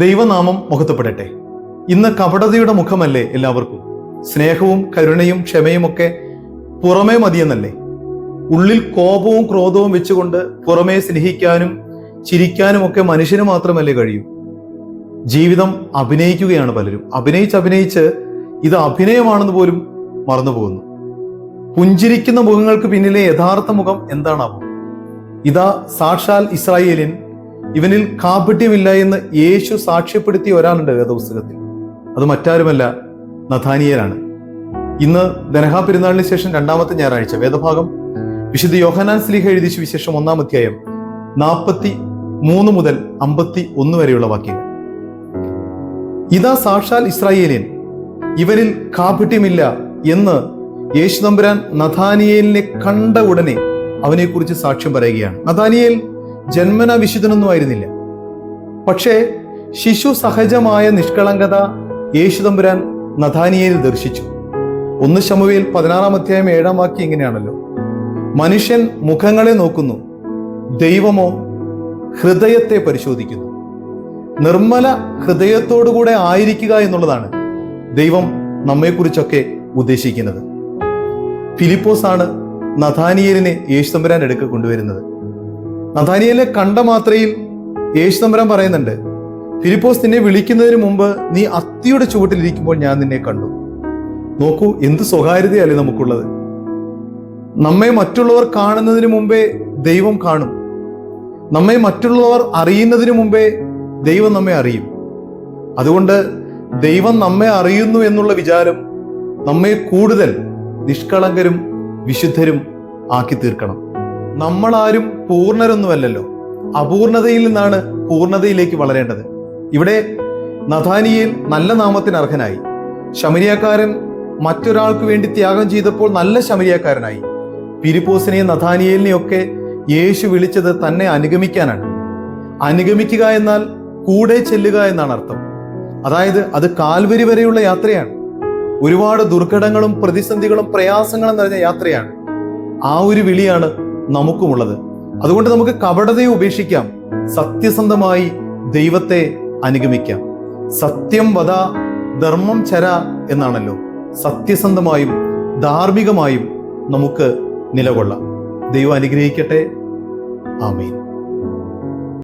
ദൈവനാമം മഹത്വപ്പെടട്ടെ. ഇന്ന് കപടതയുടെ മുഖമല്ലേ എല്ലാവർക്കും? സ്നേഹവും കരുണയും ക്ഷമയും ഒക്കെ പുറമേ മതിയെന്നല്ലേ? ഉള്ളിൽ കോപവും ക്രോധവും വെച്ചുകൊണ്ട് പുറമേ സ്നേഹിക്കാനും ചിരിക്കാനും ഒക്കെ മനുഷ്യന് മാത്രമല്ലേ കഴിയൂ? ജീവിതം അഭിനയിക്കുകയാണ് പലരും. അഭിനയിച്ച് ഇത് അഭിനയമാണെന്ന് പോലും മറന്നുപോകുന്നു. പുഞ്ചിരിക്കുന്ന മുഖങ്ങൾക്ക് പിന്നിലെ യഥാർത്ഥ മുഖം എന്താണാവോ? ഇതാ സാക്ഷാൽ ഇസ്രായേലിൻ, ഇവനിൽ കാപട്യമില്ല എന്ന് യേശു സാക്ഷ്യപ്പെടുത്തിയ ഒരാളുണ്ട് വേദപുസ്തകത്തിൽ. അത് മറ്റാരുമല്ല, നഥാനിയേലാണ്. ഇന്ന് ദനഹാ പെരുന്നാളിന് ശേഷം രണ്ടാമത്തെ ഞായറാഴ്ച. വേദഭാഗം വിശുദ്ധ യോഹന്നാൻ ശ്ലീഹ എഴുതിയ സുവിശേഷം 1-ാം അധ്യായം 43 മുതൽ 51 വരെയുള്ള വാക്യങ്ങൾ. ഇതാ സാക്ഷാൽ ഇസ്രായേലിൻ, ഇവനിൽ കാപട്യമില്ല എന്ന് യേശു തമ്പുരാൻ നഥാനിയേലിനെ കണ്ട ഉടനെ അവനെക്കുറിച്ച് സാക്ഷ്യം പറയുകയാണ്. നഥാനിയേൽ ജന്മന വിശുദ്ധനൊന്നും ആയിരുന്നില്ല. പക്ഷേ ശിശു സഹജമായ നിഷ്കളങ്കത യേശു തമ്പുരാൻ നഥാനിയേലിൽ ദർശിച്ചു. 1 ശമൂവേൽ 16-ാം അധ്യായം 7-ാം വാക്യം ഇങ്ങനെയാണല്ലോ: മനുഷ്യൻ മുഖങ്ങളെ നോക്കുന്നു, ദൈവമോ ഹൃദയത്തെ പരിശോധിക്കുന്നു. നിർമ്മല ഹൃദയത്തോടുകൂടെ ആയിരിക്കുക എന്നുള്ളതാണ് ദൈവം നമ്മെക്കുറിച്ചൊക്കെ ഉദ്ദേശിക്കുന്നത്. ഫിലിപ്പോസ് ആണ് നഥാനിയേലിനെ യേശു തമ്പുരാൻ അടുക്കൽ കൊണ്ടുവരുന്നത്. നഥാനിയേലിനെ കണ്ട മാത്രയിൽ യേശു തമ്പുരാൻ പറയുന്നുണ്ട്, ഫിലിപ്പോസ്, നിന്നെ വിളിക്കുന്നതിന് മുമ്പ് നീ അത്തിയുടെ ചുവട്ടിലിരിക്കുമ്പോൾ ഞാൻ നിന്നെ കണ്ടു. നോക്കൂ, എന്ത് സ്വകാര്യതയല്ലേ നമുക്കുള്ളത്. നമ്മെ മറ്റുള്ളവർ കാണുന്നതിന് മുമ്പേ ദൈവം കാണും. നമ്മെ മറ്റുള്ളവർ അറിയുന്നതിന് മുമ്പേ ദൈവം നമ്മെ അറിയും. അതുകൊണ്ട് ദൈവം നമ്മെ അറിയുന്നു എന്നുള്ള വിചാരം നമ്മെ കൂടുതൽ നിഷ്കളങ്കരും വിശുദ്ധരും ആക്കി തീർക്കണം. നമ്മളാരും പൂർണ്ണരൊന്നുമല്ലല്ലോ. അപൂർണതയിൽ നിന്നാണ് പൂർണ്ണതയിലേക്ക് വളരേണ്ടത്. ഇവിടെ നഥാനിയേൽ നല്ല നാമത്തിന് അർഹനായി. ശമരിയാക്കാരൻ മറ്റൊരാൾക്ക് വേണ്ടി ത്യാഗം ചെയ്തപ്പോൾ നല്ല ശമരിയാക്കാരനായി. ഫിലിപ്പോസിനെയും നഥാനിയേലിനെയും ഒക്കെ യേശു വിളിച്ചത് തന്നെ അനുഗമിക്കാനാണ്. അനുഗമിക്കുക എന്നാൽ കൂടെ ചെല്ലുക എന്നാണ് അർത്ഥം. അതായത് അത് കാൽവരി വരെയുള്ള യാത്രയാണ്. ഒരുപാട് ദുർഘടങ്ങളും പ്രതിസന്ധികളും പ്രയാസങ്ങളും നിറഞ്ഞ യാത്രയാണ്. ആ ഒരു വിളിയാണ് നമുക്കുമുള്ളത്. അതുകൊണ്ട് നമുക്ക് കപടതയെ ഉപേക്ഷിക്കാം, സത്യസന്ധമായി ദൈവത്തെ അനുഗമിക്കാം. സത്യം വദ ധർമ്മം ചര എന്നാണല്ലോ. സത്യസന്ധമായും ധാർമ്മികമായും നമുക്ക് നിലകൊള്ളാം. ദൈവം അനുഗ്രഹിക്കട്ടെ. ആമേൻ.